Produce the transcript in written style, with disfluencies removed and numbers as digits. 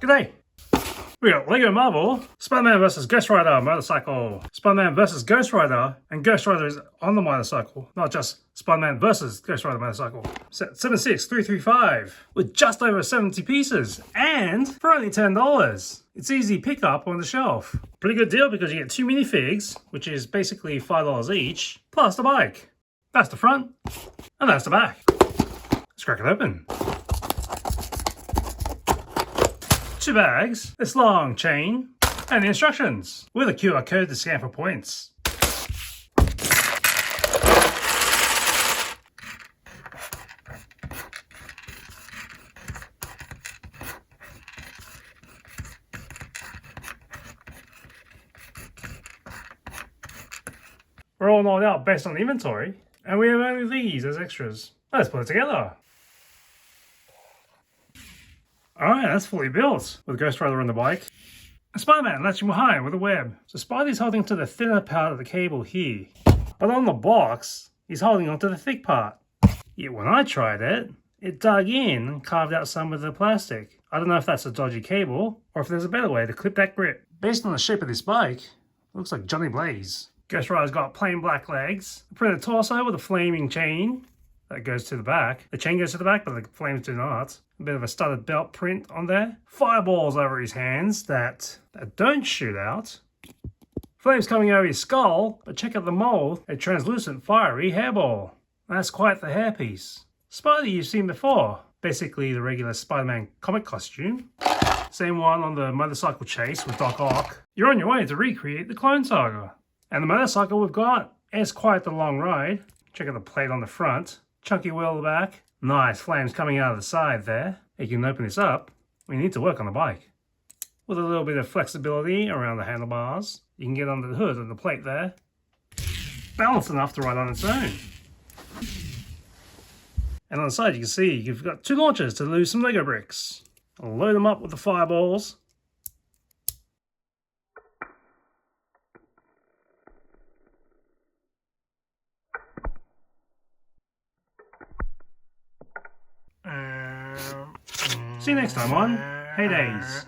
G'day! We got Lego Marvel, Spider-Man vs Ghost Rider motorcycle. Spider-Man vs Ghost Rider, and Ghost Rider is on the motorcycle, not just Spider-Man vs Ghost Rider motorcycle. Set 76335 with just over 70 pieces and for only $10. It's easy pickup on the shelf. Pretty good deal because you get 2 minifigs, which is basically $5 each, plus the bike. That's the front, and that's the back. Let's crack it open. 2 bags, this long chain, and the instructions with a QR code to scan for points. We're all knocked out based on the inventory, and we have only these as extras. Let's put it together. Alright, that's fully built, with Ghost Rider on the bike. And Spider-Man latching behind with a web. So Spidey's holding to the thinner part of the cable here. But on the box, he's holding onto the thick part. Yet when I tried it, it dug in and carved out some of the plastic. I don't know if that's a dodgy cable, or if there's a better way to clip that grip. Based on the shape of this bike, it looks like Johnny Blaze. Ghost Rider's got plain black legs, a printed torso with a flaming chain that goes to the back. The chain goes to the back, but the flames do not. A bit of a studded belt print on there. Fireballs over his hands that don't shoot out. Flames coming over his skull, but check out the mold, a translucent fiery hairball. That's quite the hairpiece. Spidey you've seen before. Basically the regular Spider-Man comic costume. Same one on the motorcycle chase with Doc Ock. You're on your way to recreate the Clone Saga. And the motorcycle we've got is quite the long ride. Check out the plate on the front. Chunky wheel at the back. Nice flames coming out of the side there. You can open this up. We need to work on the bike. With a little bit of flexibility around the handlebars. You can get under the hood and the plate there. Balanced enough to ride on its own. And on the side you can see you've got 2 launchers to lose some Lego bricks. I'll load them up with the fireballs. See you next time on Hey Days.